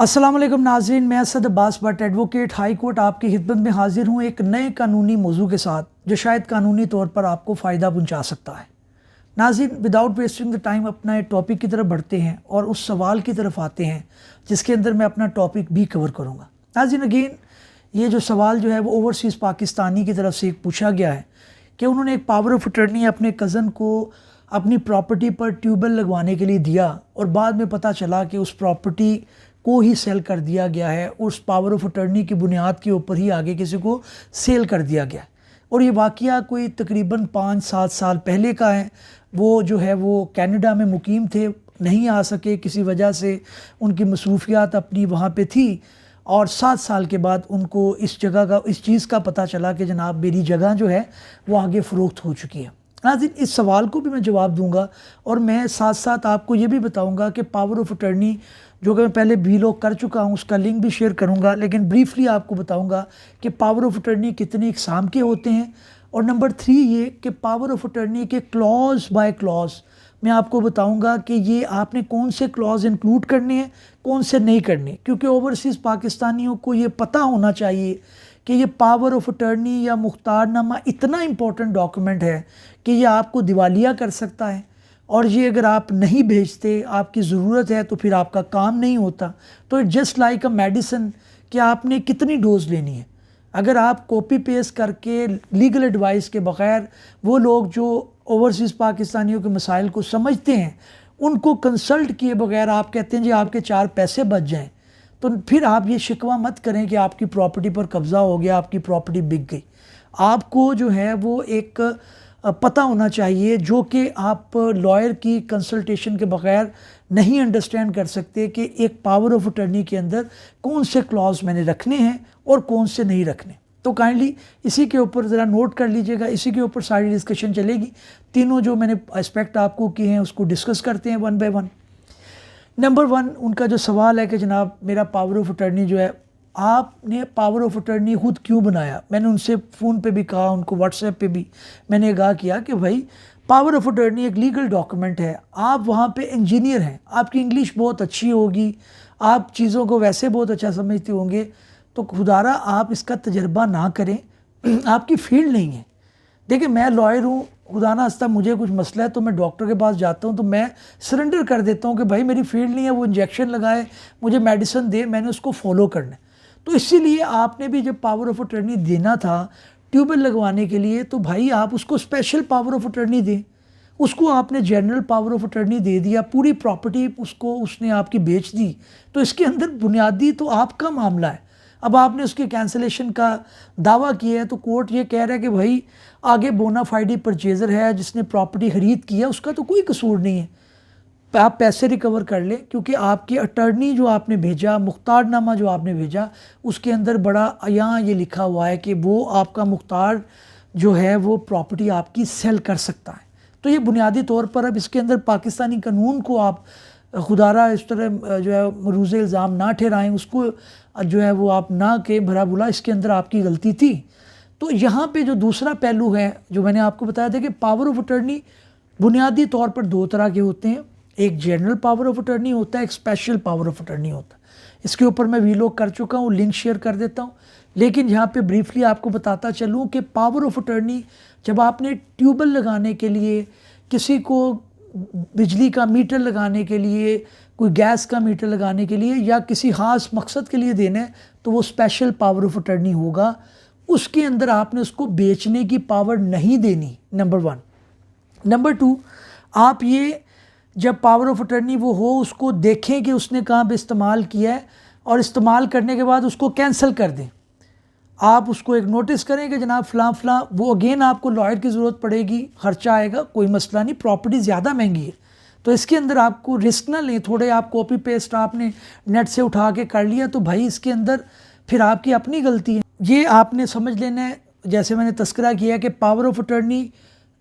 अस्सलाम वालेकुम नाज़रीन, मैं Asad Abbas Bhatt advocate high court आपकी खिदमत में हाजिर हूँ एक नए कानूनी मौजू के साथ जो शायद कानूनी तौर पर आपको फ़ायदा पहुँचा सकता है। नाज़रीन, विदाउट वेस्टिंग द टाइम अपना एक टॉपिक की तरफ बढ़ते हैं और उस सवाल की तरफ आते हैं जिसके अंदर मैं अपना टॉपिक भी कवर करूँगा। नाज़रीन, अगेन ये जो सवाल जो है वो ओवरसीज़ पाकिस्तानी की तरफ से एक पूछा गया है कि उन्होंने एक पावर ऑफ अटर्नी अपने कज़न को अपनी प्रॉपर्टी पर ट्यूबवेल लगवाने के लिए दिया और बाद में पता चला कि उस प्रॉपर्टी को ही सेल कर दिया गया है, उस पावर ऑफ अटर्नी की बुनियाद के ऊपर ही आगे किसी को सेल कर दिया गया है। और ये वाक़या कोई तकरीबन 5-7 साल पहले का है। वो जो है वो कनाडा में मुकीम थे, नहीं आ सके किसी वजह से, उनकी मसरूफियात अपनी वहाँ पे थी और 7 साल के बाद उनको इस जगह का इस चीज़ का पता चला कि जनाब मेरी जगह जो है वो आगे फ़रोख्त हो चुकी है। नाज़रीन, इस सवाल को भी मैं जवाब दूंगा और मैं साथ साथ आपको ये भी बताऊंगा कि पावर ऑफ अटर्नी जो कि मैं पहले वीलॉग कर चुका हूँ उसका लिंक भी शेयर करूँगा, लेकिन ब्रीफली आपको बताऊँगा कि पावर ऑफ अटर्नी कितने इकसाम के होते हैं। और नंबर 3 ये कि पावर ऑफ अटर्नी के क्लॉज बाय क्लॉज मैं आपको बताऊँगा कि ये आपने कौन से क्लॉज इंक्लूड करने हैं, कौन से नहीं करने, क्योंकि ओवरसीज़ पाकिस्तानियों को ये पता होना चाहिए कि ये पावर ऑफ अटर्नी या मुख्तारनामा इतना इम्पोर्टेंट डॉक्यूमेंट है कि ये आपको दिवालिया कर सकता है और ये अगर आप नहीं भेजते, आपकी ज़रूरत है तो फिर आपका काम नहीं होता। तो it just like a medicine कि आपने कितनी डोज लेनी है। अगर आप कॉपी पेस्ट करके लीगल एडवाइस के बग़ैर, वो लोग जो ओवरसीज़ पाकिस्तानियों के मसाइल को समझते हैं उनको कंसल्ट किए बगैर आप कहते हैं जी आपके 4 पैसे बच जाएं, तो फिर आप ये शिकवा मत करें कि आपकी प्रॉपर्टी पर कब्ज़ा हो गया, आपकी प्रॉपर्टी बिक गई। आपको जो है वो एक पता होना चाहिए जो कि आप लॉयर की कंसल्टेशन के बगैर नहीं अंडरस्टैंड कर सकते कि एक पावर ऑफ अटर्नी के अंदर कौन से क्लॉज मैंने रखने हैं और कौन से नहीं रखने। तो काइंडली इसी के ऊपर ज़रा नोट कर लीजिएगा, इसी के ऊपर सारी डिस्कशन चलेगी। तीनों जो मैंने एस्पेक्ट आपको किए हैं उसको डिस्कस करते हैं वन बाय वन। नंबर 1 उनका जो सवाल है कि जनाब मेरा पावर ऑफ अटर्नी जो है, आपने पावर ऑफ अटर्नी खुद क्यों बनाया। मैंने उनसे फ़ोन पे भी कहा, उनको व्हाट्सएप पे भी मैंने आगाह किया कि भाई पावर ऑफ अटर्नी एक लीगल डॉक्यूमेंट है, आप वहाँ पे इंजीनियर हैं, आपकी इंग्लिश बहुत अच्छी होगी, आप चीज़ों को वैसे बहुत अच्छा समझते होंगे, तो खुदारा आप इसका तजर्बा ना करें, आपकी फील्ड नहीं है। देखिए मैं लॉयर हूँ, खुदा ना हस्ता मुझे कुछ मसला है तो मैं डॉक्टर के पास जाता हूँ तो मैं सरेंडर कर देता हूँ कि भाई मेरी फील्ड नहीं है, वो इंजेक्शन लगाए, मुझे मेडिसिन दे, मैंने उसको फॉलो करना है। तो इसीलिए आपने भी जब पावर ऑफ अटर्नी देना था ट्यूबवेल लगवाने के लिए, तो भाई आप उसको स्पेशल पावर ऑफ अटर्नी दें। उसको आपने जनरल पावर ऑफ अटर्नी दे दिया, पूरी प्रॉपर्टी उसको उसने आपकी बेच दी, तो इसके अंदर बुनियादी तो आपका मामला है। अब आपने उसके कैंसलेशन का दावा किया है तो कोर्ट ये कह रहा है कि भाई आगे बोनाफाइडी परचेज़र है जिसने प्रॉपर्टी ख़रीद की है, उसका तो कोई कसूर नहीं है, आप पैसे रिकवर कर लें, क्योंकि आपकी अटर्नी जो आपने भेजा, मुख्तारनामा जो आपने भेजा, उसके अंदर बड़ा यहाँ ये लिखा हुआ है कि वो आपका मुख्तार जो है वो प्रॉपर्टी आपकी सेल कर सकता है। तो ये बुनियादी तौर पर अब इसके अंदर पाकिस्तानी कानून को आप खुदारा इस तरह जो है मरूज़ इल्ज़ाम ना ठहराएँ, उसको जो है वो आप ना के भरा बुला, इसके अंदर आपकी गलती थी। तो यहाँ पे जो दूसरा पहलू है जो मैंने आपको बताया था कि पावर ऑफ अटर्नी बुनियादी तौर पर 2 तरह के होते हैं, एक जनरल पावर ऑफ अटर्नी होता है, एक स्पेशल पावर ऑफ अटर्नी होता है। इसके ऊपर मैं वीलॉग कर चुका हूँ, लिंक शेयर कर देता हूँ, लेकिन यहाँ पे ब्रीफली आपको बताता चलूँ कि पावर ऑफ अटर्नी जब आपने ट्यूबवेल लगाने के लिए, किसी को बिजली का मीटर लगाने के लिए, कोई गैस का मीटर लगाने के लिए या किसी ख़ास मकसद के लिए देना है, तो वो स्पेशल पावर ऑफ अटर्नी होगा। उसके अंदर आपने उसको बेचने की पावर नहीं देनी, नंबर 1। नंबर 2, आप ये जब पावर ऑफ अटर्नी वो हो उसको देखें कि उसने कहाँ पे इस्तेमाल किया है और इस्तेमाल करने के बाद उसको कैंसिल कर दें। आप उसको एक नोटिस करें कि जनाब फ़लाँ फ़लाँ, वो अगेन आपको लॉयर की ज़रूरत पड़ेगी, ख़र्चा आएगा, कोई मसला नहीं, प्रॉपर्टी ज़्यादा महंगी है, तो इसके अंदर आपको रिस्क ना लें। थोड़े आप कॉपी पेस्ट आपने नेट से उठा के कर लिया तो भाई इसके अंदर फिर आपकी अपनी गलती है। ये आपने समझ लेना है, जैसे मैंने तस्करा किया कि पावर ऑफ अटर्नी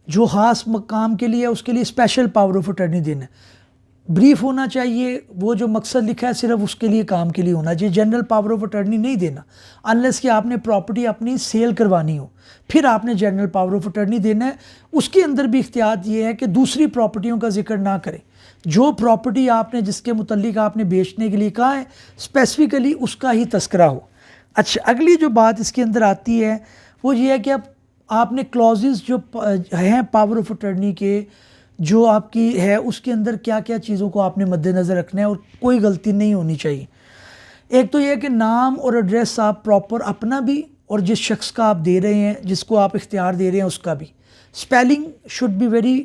जो ख़ास मकाम के लिए है उसके लिए स्पेशल पावर ऑफ अटर्नी देना है, ब्रीफ होना चाहिए, वो जो मकसद लिखा है सिर्फ उसके लिए काम के लिए होना चाहिए, जनरल पावर ऑफ अटर्नी नहीं देना अनलेस कि आपने प्रॉपर्टी अपनी सेल करवानी हो, फिर आपने जनरल पावर ऑफ अटर्नी देना है। उसके अंदर भी इख्तियार ये है कि दूसरी प्रॉपर्टियों का जिक्र ना करें, جو پراپرٹی آپ نے جس کے متعلق آپ نے بیچنے کے لیے کہا ہے اسپیسیفکلی اس کا ہی تذکرہ ہو۔ اچھا، اگلی جو بات اس کے اندر آتی ہے وہ یہ ہے کہ اب آپ نے کلوزز جو ہیں پاور آف اٹرنی کے جو آپ کی ہے اس کے اندر کیا کیا چیزوں کو آپ نے مد نظر رکھنا ہے اور کوئی غلطی نہیں ہونی چاہیے۔ ایک تو یہ کہ نام اور ایڈریس آپ پراپر اپنا بھی اور جس شخص کا آپ دے رہے ہیں جس کو آپ اختیار دے رہے ہیں اس کا بھی، spelling should be very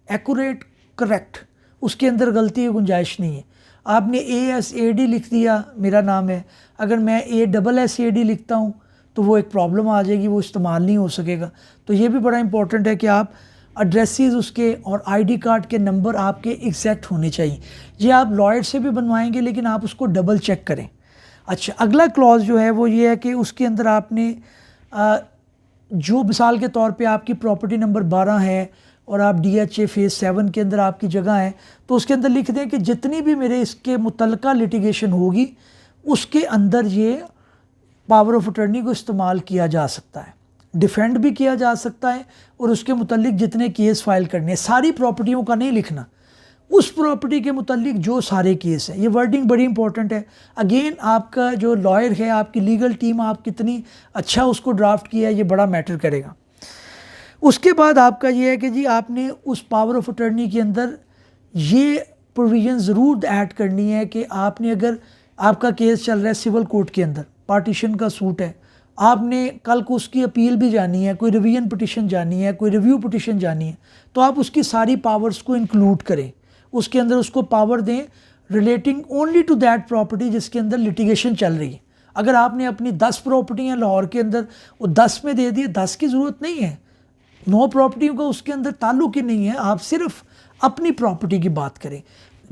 accurate, correct, اس کے اندر غلطی کی گنجائش نہیں ہے۔ آپ نے ASAD لکھ دیا میرا نام ہے، اگر میں ASSAD لکھتا ہوں تو وہ ایک پرابلم آ جائے گی، وہ استعمال نہیں ہو سکے گا۔ تو یہ بھی بڑا امپورٹنٹ ہے کہ آپ ایڈریسز اس کے اور ID کارڈ کے نمبر آپ کے ایگزیکٹ ہونے چاہیے۔ یہ آپ لائر سے بھی بنوائیں گے لیکن آپ اس کو ڈبل چیک کریں۔ اچھا، اگلا کلوز جو ہے وہ یہ ہے کہ اس کے اندر آپ نے جو مثال کے طور پہ آپ کی پراپرٹی نمبر 12 ہے اور آپ DHA فیز 7 کے اندر آپ کی جگہ ہے تو اس کے اندر لکھ دیں کہ جتنی بھی میرے اس کے متعلقہ لٹیگیشن ہوگی اس کے اندر یہ پاور آف اٹرنی کو استعمال کیا جا سکتا ہے، ڈیفینڈ بھی کیا جا سکتا ہے، اور اس کے متعلق جتنے کیس فائل کرنے ہیں ساری پراپرٹیوں کا نہیں لکھنا، اس پراپرٹی کے متعلق جو سارے کیس ہیں۔ یہ ورڈنگ بڑی امپورٹنٹ ہے۔ اگین آپ کا جو لائر ہے، آپ کی لیگل ٹیم آپ کتنی اچھا اس کو ڈرافٹ کیا ہے یہ بڑا میٹر کرے گا۔ اس کے بعد آپ کا یہ ہے کہ جی آپ نے اس پاور آف اٹرنی کے اندر یہ پروویژن ضرور ایڈ کرنی ہے کہ آپ نے اگر آپ کا کیس چل رہا ہے سول کورٹ کے اندر، پارٹیشن کا سوٹ ہے، آپ نے کل کو اس کی اپیل بھی جانی ہے، کوئی ریویژن پٹیشن جانی ہے، کوئی ریویو پٹیشن جانی ہے، تو آپ اس کی ساری پاورز کو انکلوڈ کریں، اس کے اندر اس کو پاور دیں relating only to that property جس کے اندر لٹیگیشن چل رہی ہے۔ اگر آپ نے اپنی 10 پراپرٹی ہیں لاہور کے اندر وہ 10 میں دے دیے، 10 کی ضرورت نہیں ہے، 9 پراپرٹیوں کا اس کے اندر تعلق ہی نہیں ہے، آپ صرف اپنی پراپرٹی کی بات کریں،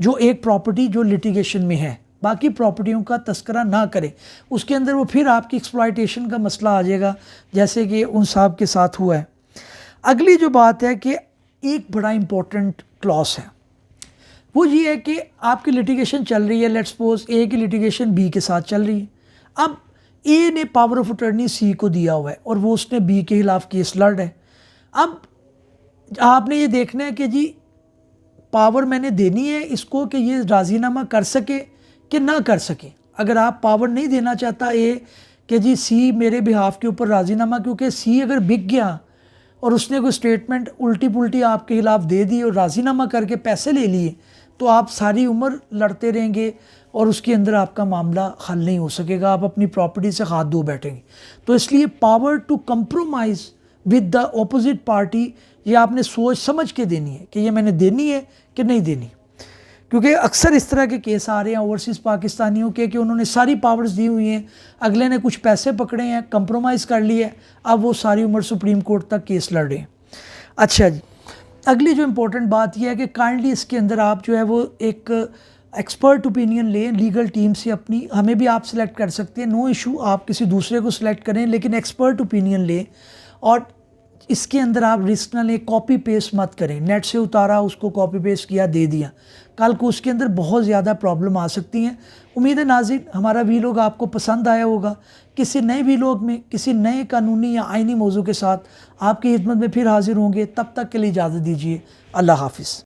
جو ایک پراپرٹی جو لٹیگیشن میں ہے، باقی پراپرٹیوں کا تذکرہ نہ کریں۔ اس کے اندر وہ پھر آپ کی ایکسپلائٹیشن کا مسئلہ آ جائے گا جیسے کہ ان صاحب کے ساتھ ہوا ہے۔ اگلی جو بات ہے کہ ایک بڑا امپورٹنٹ کلاس ہے وہ یہ ہے کہ آپ کی لٹیگیشن چل رہی ہے، لیٹ سپوز A کی لٹیگیشن B کے ساتھ چل رہی ہے، اب A نے پاور آف اٹرنی C کو دیا ہوا ہے اور وہ اس نے B کے خلاف کیس لڑ رہا ہے۔ اب آپ نے یہ دیکھنا ہے کہ جی پاور میں نے دینی ہے اس کو کہ یہ راضی نامہ کر سکے کہ نہ کر سکے۔ اگر آپ پاور نہیں دینا چاہتا A کہ جی C میرے بہاف کے اوپر راضی نامہ، کیونکہ C اگر بک گیا اور اس نے کوئی سٹیٹمنٹ الٹی پلٹی آپ کے خلاف دے دی اور راضی نامہ کر کے پیسے لے لیے تو آپ ساری عمر لڑتے رہیں گے اور اس کے اندر آپ کا معاملہ حل نہیں ہو سکے گا، آپ اپنی پراپرٹی سے ہاتھ دھو بیٹھیں گے۔ تو اس لیے power to compromise with the opposite party یہ آپ نے سوچ سمجھ کے دینی ہے کہ یہ میں نے دینی ہے کہ نہیں دینی، کیونکہ اکثر اس طرح کے کیس آ رہے ہیں اوورسیز پاکستانیوں کے کہ انہوں نے ساری پاورز دی ہوئی ہیں، اگلے نے کچھ پیسے پکڑے ہیں، کمپرومائز کر لیے، اب وہ ساری عمر سپریم کورٹ تک کیس لڑ رہے ہیں۔ اچھا جی، اگلی جو امپورٹنٹ بات یہ ہے کہ کائنڈلی اس کے اندر آپ جو ہے وہ ایک ایکسپرٹ اوپینین لیں لیگل ٹیم سے اپنی، ہمیں بھی آپ سلیکٹ کر سکتے ہیں، نو ایشو، آپ کسی دوسرے کو سلیکٹ کریں لیکن ایکسپرٹ اوپینین لیں، اور اس کے اندر آپ رسک نہ لیں، کاپی پیسٹ مت کریں، نیٹ سے اتارا اس کو کاپی پیسٹ کیا دے دیا، کل کو اس کے اندر بہت زیادہ پرابلم آ سکتی ہیں۔ امید ہے ناظرین ہمارا ویلوگ آپ کو پسند آیا ہوگا۔ کسی نئے ویلوگ میں کسی نئے قانونی یا آئینی موضوع کے ساتھ آپ کی خدمت میں پھر حاضر ہوں گے، تب تک کے لیے اجازت دیجیے، اللہ حافظ۔